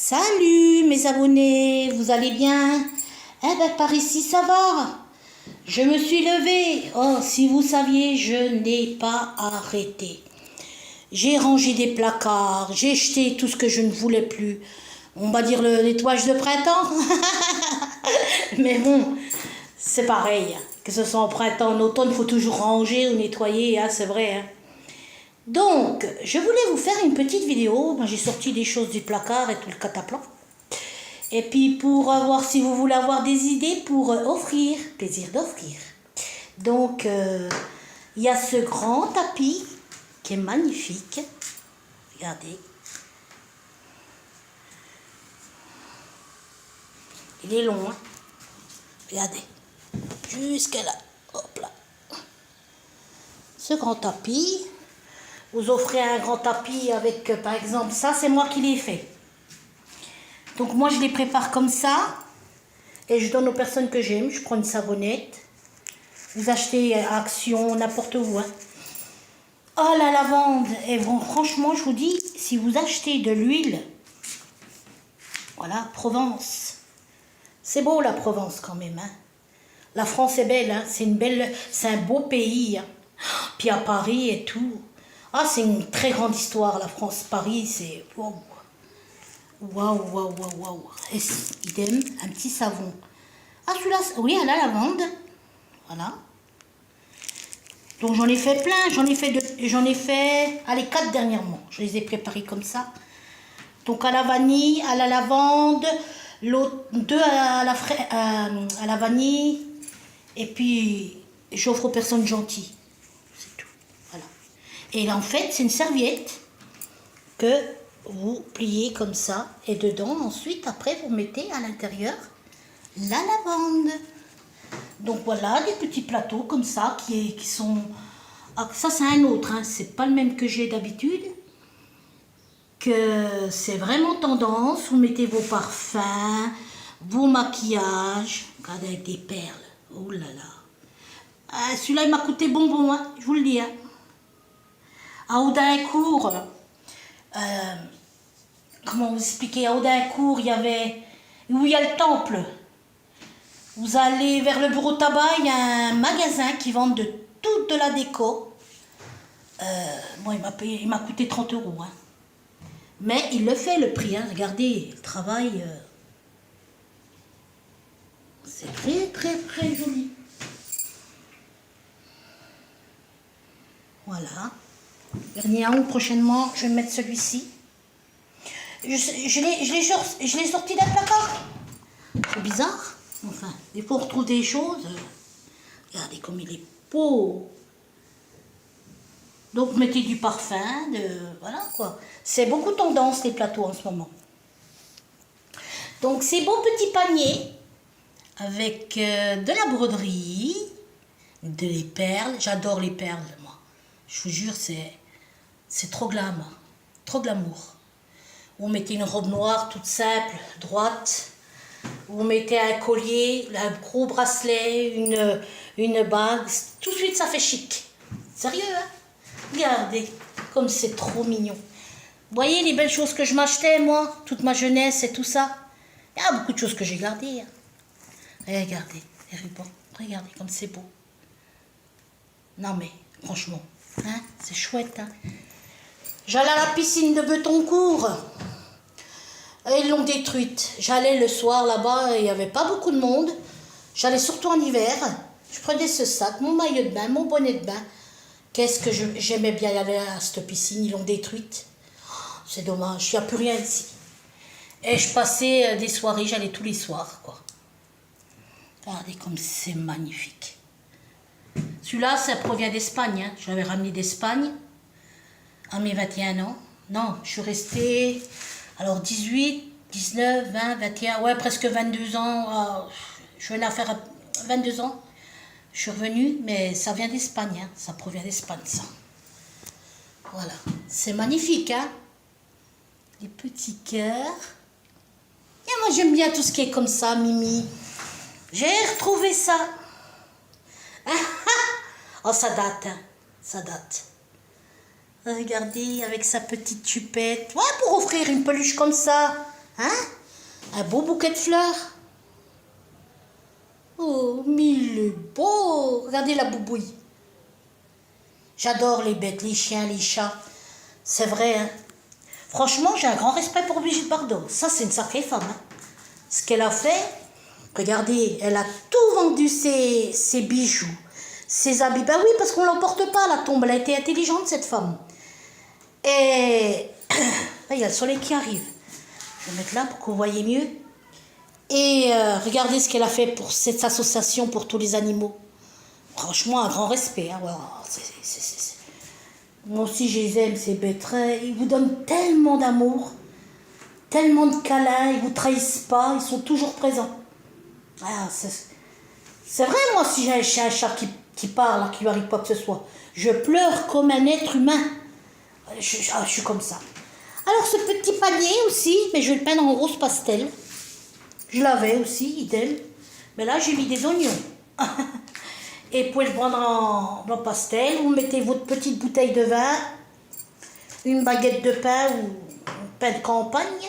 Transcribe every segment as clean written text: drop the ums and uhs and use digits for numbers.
Salut mes abonnés, vous allez bien? Eh ben par ici ça va. Je me suis levée. Oh, si vous saviez, je n'ai pas arrêté. J'ai rangé des placards, j'ai jeté tout ce que je ne voulais plus. On va dire le nettoyage de printemps. Mais bon, c'est pareil. Que ce soit en printemps, en automne, il faut toujours ranger ou nettoyer, hein, c'est vrai. Hein. Donc, je voulais vous faire une petite vidéo. Moi, j'ai sorti des choses du placard et tout le cataplan. Et puis, pour voir si vous voulez avoir des idées pour offrir, plaisir d'offrir. Donc, il y a ce grand tapis qui est magnifique. Regardez. Il est long, hein. Regardez. Jusqu'à là. Hop là. Ce grand tapis. Vous offrez un grand tapis avec, par exemple, ça, c'est moi qui l'ai fait. Donc, moi, je les prépare comme ça. Et je donne aux personnes que j'aime. Je prends une savonnette. Vous achetez à Action, n'importe où. Hein. Oh, la lavande. Et bon, franchement, je vous dis, si vous achetez de l'huile, voilà, Provence. C'est beau, la Provence, quand même. Hein. La France est belle. Hein. C'est un beau pays. Hein. Puis à Paris et tout. Ah, c'est une très grande histoire, la France. Paris, c'est... Waouh, waouh, waouh, waouh, waouh. Et idem, un petit savon. Ah, celui-là, oui, à la lavande. Voilà. Donc, j'en ai fait plein. J'en ai fait, allez, 4 dernièrement. Je les ai préparés comme ça. Donc, à la vanille, à la lavande, l'autre, 2 à la vanille. Et puis, j'offre aux personnes gentilles. Et là, en fait, c'est une serviette que vous pliez comme ça. Et dedans, ensuite, après, vous mettez à l'intérieur la lavande. Donc voilà, des petits plateaux comme ça qui sont... Ah, ça, c'est un autre, hein. C'est pas le même que j'ai d'habitude. Que c'est vraiment tendance. Vous mettez vos parfums, vos maquillages. Regardez, avec des perles. Oh là là. Ah, celui-là, il m'a coûté bonbon, hein. Je vous le dis, hein. À Audincourt, comment vous expliquer, à Audincourt, il y avait, où il y a le temple. Vous allez vers le bureau tabac, il y a un magasin qui vend de toute de la déco. Bon, il m'a coûté 30 €. Hein. Mais il le fait, le prix. Hein. Regardez, le travail, c'est très, très, très joli. Voilà. Vernis à ongles, prochainement, je vais mettre celui-ci. Je l'ai sorti d'un placard. C'est bizarre. Enfin, il faut retrouver des choses. Regardez comme il est beau. Donc, mettez du parfum. Voilà quoi. C'est beaucoup tendance, les plateaux en ce moment. Donc, ces beaux petits paniers avec de la broderie, des perles. J'adore les perles, moi. Je vous jure, c'est trop glamour. Trop glamour. Vous mettez une robe noire toute simple, droite. Vous mettez un collier, un gros bracelet, une bague. Tout de suite, ça fait chic. Sérieux, hein? Regardez, comme c'est trop mignon. Vous voyez les belles choses que je m'achetais, moi, toute ma jeunesse et tout ça. Il y a beaucoup de choses que j'ai gardées. Hein. Regardez, les rubans. Regardez comme c'est beau. Non mais, franchement, hein, c'est chouette. Hein. J'allais à la piscine de Betoncourt. Et ils l'ont détruite. J'allais le soir là-bas, il n'y avait pas beaucoup de monde. J'allais surtout en hiver. Je prenais ce sac, mon maillot de bain, mon bonnet de bain. Qu'est-ce que j'aimais bien aller à cette piscine, ils l'ont détruite. Oh, c'est dommage, il n'y a plus rien ici. Et je passais des soirées, j'allais tous les soirs, quoi. Regardez comme c'est magnifique. Celui-là, ça provient d'Espagne. Hein. Je l'avais ramené d'Espagne à mes 21 ans. Non, je suis restée... Alors 18, 19, 20, 21, ouais, presque 22 ans. Je venais à faire 22 ans. Je suis revenue, mais ça vient d'Espagne. Hein. Ça provient d'Espagne, ça. Voilà. C'est magnifique, hein. Les petits cœurs. Et moi, j'aime bien tout ce qui est comme ça, Mimi. J'ai retrouvé ça. Oh, ça date, hein. Ça date. Regardez, avec sa petite chupette. Ouais, pour offrir une peluche comme ça. Hein? Un beau bouquet de fleurs. Oh, mais il est beau. Regardez la boubouille. J'adore les bêtes, les chiens, les chats. C'est vrai, hein. Franchement, j'ai un grand respect pour Brigitte Bardot. Ça, c'est une sacrée femme. Hein. Ce qu'elle a fait, regardez, elle a tout vendu ses bijoux, ses habits. Ben oui, parce qu'on ne l'emporte pas à la tombe. Elle a été intelligente, cette femme. Et là, il y a le soleil qui arrive. Je vais mettre là pour que vous voyez mieux. Et regardez ce qu'elle a fait pour cette association pour tous les animaux. Franchement, un grand respect. Hein. Voilà. Moi aussi, je les aime, ces bêtes. Ils vous donnent tellement d'amour, tellement de câlins, ils ne vous trahissent pas, ils sont toujours présents. Ah, c'est vrai, moi, si j'ai un chat qui parle, qui lui arrive pas que ce soit, je pleure comme un être humain. Je suis comme ça. Alors, ce petit panier aussi, mais je vais le peindre en rose pastel. Je l'avais aussi, idem. Mais là, j'ai mis des oignons. Et vous pouvez le prendre en pastel. Vous mettez votre petite bouteille de vin, une baguette de pain ou un pain de campagne.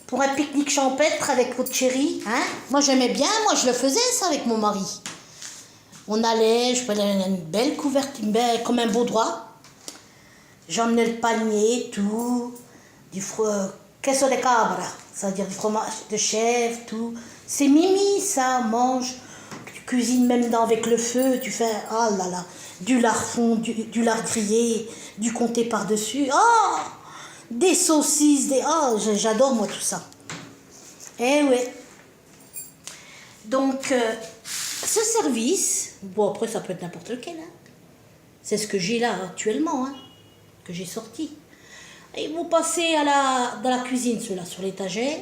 Pour un pique-nique champêtre avec votre chéri. Hein? Moi, j'aimais bien. Moi, je le faisais, ça, avec mon mari. On allait, je prenais une belle couverture, comme un beau drap. J'emmenais le panier, tout. Du queso de cabra, c'est-à-dire du fromage de chèvre, tout. C'est mimi, ça, mange. Tu cuisines même avec le feu, tu fais, oh là là, du lard fond, du lard grillé, du comté par-dessus. Oh, des saucisses, j'adore moi tout ça. Eh ouais. Donc, ce service, bon après ça peut être n'importe lequel, hein. C'est ce que j'ai là actuellement, hein, que j'ai sorti. Et vous passez dans la cuisine, ceux-là, sur l'étagère.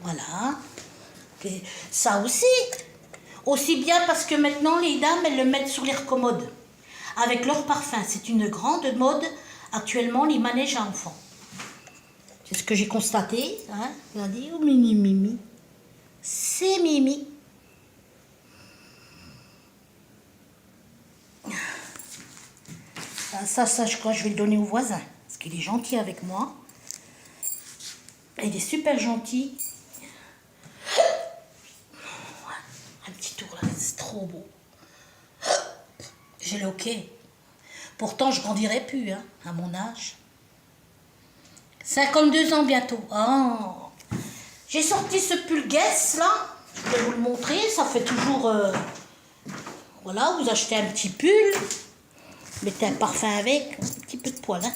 Voilà. Et ça aussi. Aussi bien parce que maintenant, les dames, elles le mettent sur les recommodes. Avec leur parfum. C'est une grande mode, actuellement, les manèges à enfants. C'est ce que j'ai constaté. Hein. Regardez, oh, Mimi. C'est Mimi. Ça, je crois que je vais le donner au voisin. Parce qu'il est gentil avec moi. Il est super gentil. Un petit tour là, c'est trop beau. J'ai le hockey. Pourtant, je grandirai plus, hein, à mon âge. 52 ans bientôt. Oh. J'ai sorti ce pull Guess, là. Je vais vous le montrer. Ça fait toujours... Voilà, vous achetez un petit pull. Mettez un parfum avec, un petit peu de poil, hein.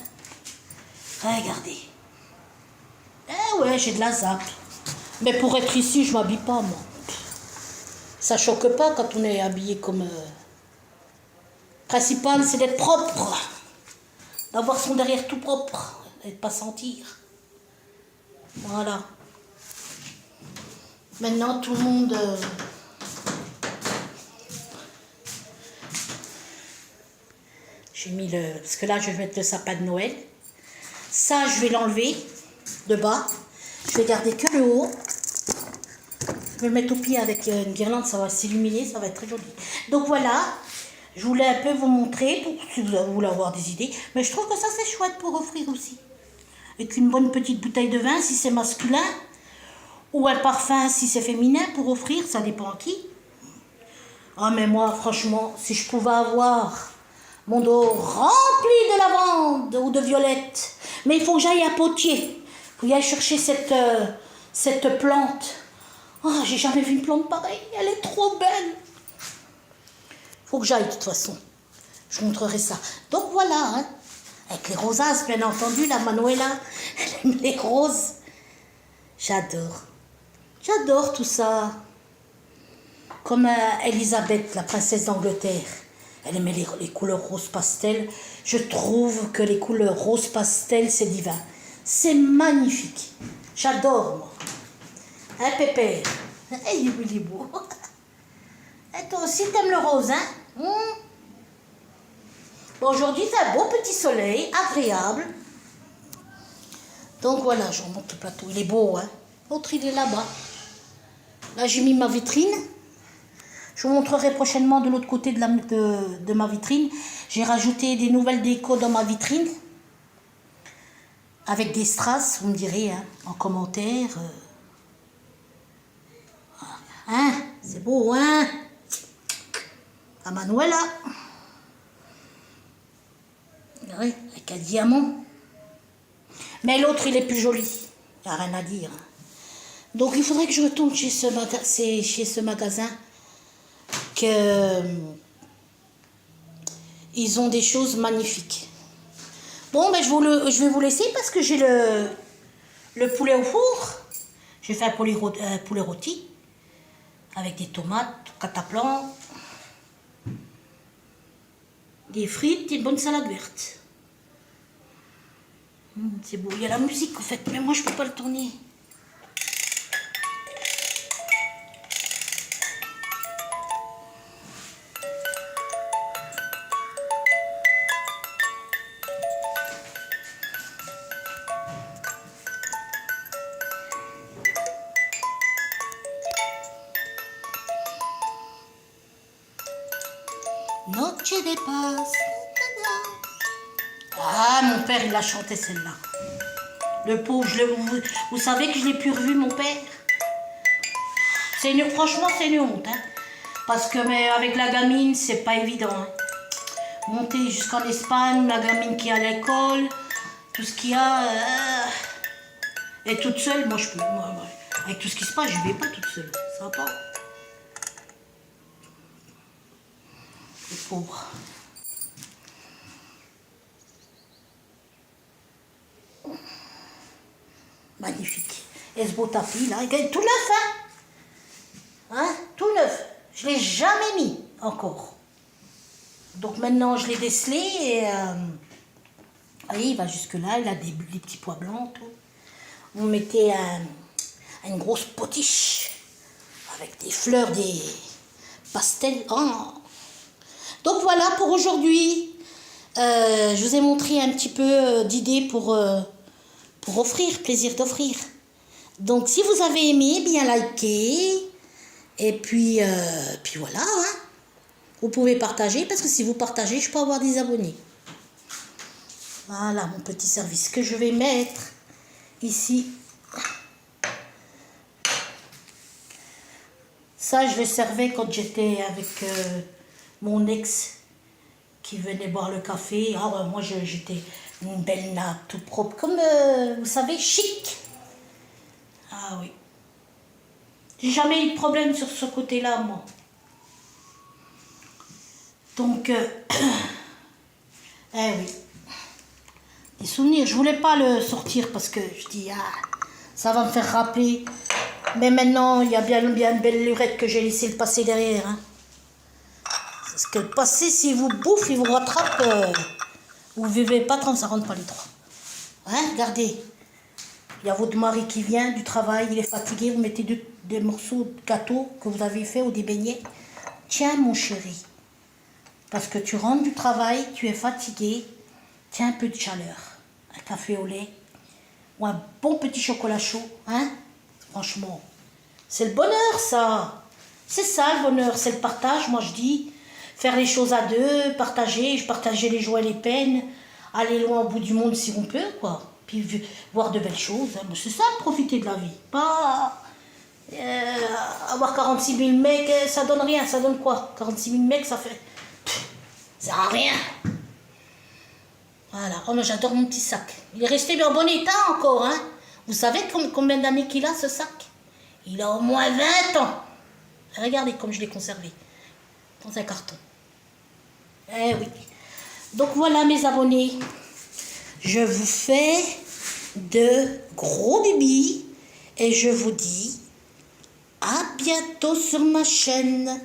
Regardez. Eh ouais, j'ai de la zappe. Mais pour être ici, je m'habille pas, moi. Ça choque pas quand on est habillé comme... Principal, c'est d'être propre. D'avoir son derrière tout propre. Et de pas sentir. Voilà. Maintenant, tout le monde... J'ai mis le... Parce que là, je vais mettre le sapin de Noël. Ça, je vais l'enlever de bas. Je vais garder que le haut. Je vais le mettre au pied avec une guirlande. Ça va s'illuminer. Ça va être très joli. Donc voilà. Je voulais un peu vous montrer. Pour, si vous voulez avoir des idées. Mais je trouve que ça, c'est chouette pour offrir aussi. Avec une bonne petite bouteille de vin, si c'est masculin. Ou un parfum, si c'est féminin, pour offrir. Ça dépend à qui. Ah, mais moi, franchement, si je pouvais avoir... mon dos rempli de lavande ou de violette. Mais il faut que j'aille à Potier. Il faut y aller chercher cette plante. Oh, j'ai jamais vu une plante pareille. Elle est trop belle. Il faut que j'aille de toute façon. Je vous montrerai ça. Donc voilà. Hein. Avec les rosaces, bien entendu. La Manuela, elle aime les roses. J'adore. J'adore tout ça. Comme Elisabeth, la princesse d'Angleterre. Elle aimait les couleurs rose pastel. Je trouve que les couleurs rose pastel, c'est divin. C'est magnifique. J'adore, moi. Hein, Pépère? Il est beau. Et toi aussi, t'aimes le rose, hein? Bon, aujourd'hui, c'est un beau petit soleil, agréable. Donc voilà, je remonte le plateau. Il est beau, hein? L'autre, il est là-bas. Là, j'ai mis ma vitrine. Je vous montrerai prochainement de l'autre côté de ma vitrine. J'ai rajouté des nouvelles décos dans ma vitrine. avec des strass, vous me direz, hein, en commentaire. Hein, c'est beau, hein? À Manuela. Oui, avec un diamant. Mais l'autre, il est plus joli. Il n'y a rien à dire. Donc, il faudrait que je retourne chez ce magasin. Que ils ont des choses magnifiques. Bon, ben, je vais vous laisser parce que j'ai le poulet au four. J'ai fait un poulet rôti avec des tomates, cataplan, des frites et une bonne salade verte. C'est beau. Il y a la musique en fait, mais moi je peux pas le tourner. Noche de paz. Ah, mon père, il a chanté celle-là. Le pauvre, vous savez que je l'ai plus revu, mon père. Franchement, c'est une honte. Hein. Parce que mais avec la gamine, c'est pas évident. Hein. Monter jusqu'en Espagne, la gamine qui est à l'école, tout ce qu'il y a. Et toute seule, moi, je peux. Moi, avec tout ce qui se passe, je ne vais pas toute seule. Ça va pas. Le pauvre. Magnifique. Et ce beau tapis là, il est tout neuf, hein, tout neuf. Je ne l'ai jamais mis encore. Donc maintenant je l'ai décelé et il va jusque là, il a des petits pois blancs, tout. Vous mettez une grosse potiche avec des fleurs, des pastels. Oh. Donc voilà pour aujourd'hui. Je vous ai montré un petit peu d'idées pour offrir, plaisir d'offrir. Donc si vous avez aimé, bien likez. Et puis voilà. Hein. Vous pouvez partager parce que si vous partagez, je peux avoir des abonnés. Voilà mon petit service que je vais mettre ici. Ça, je le servais quand j'étais avec mon ex qui venait boire le café. Ah ouais, moi, j'étais une belle nappe, tout propre, comme, vous savez, chic. Ah oui. J'ai jamais eu de problème sur ce côté-là, moi. Donc, eh oui. Des souvenirs. Je voulais pas le sortir parce que je dis, ça va me faire rappeler. Mais maintenant, il y a bien une belle lurette que j'ai laissé le passé derrière. Hein. Parce que le passé, s'il vous bouffe, il vous rattrape. Vous ne vivez pas tant, ça rentre pas les trois. Hein, regardez. Il y a votre mari qui vient du travail, il est fatigué, vous mettez des morceaux de gâteau que vous avez fait ou des beignets. Tiens, mon chéri. Parce que tu rentres du travail, tu es fatigué. Tiens, un peu de chaleur. Un café au lait. Ou un bon petit chocolat chaud. Hein? Franchement, c'est le bonheur, ça. C'est ça, le bonheur. C'est le partage, moi, je dis. Faire les choses à deux, partager les joies et les peines. Aller loin au bout du monde si on peut, quoi. Puis voir de belles choses. Hein. C'est ça, profiter de la vie. Pas avoir 46 000 mecs, ça donne rien. Ça donne quoi? 46 000 mecs, ça fait... Ça sert à rien. Voilà. Oh, mais j'adore mon petit sac. Il est resté bien bon état encore, hein. Vous savez combien d'années qu'il a, ce sac? Il a au moins 20 ans. Regardez comme je l'ai conservé. Dans un carton. Eh oui. Donc voilà, mes abonnés. Je vous fais de gros bibis. Et je vous dis à bientôt sur ma chaîne.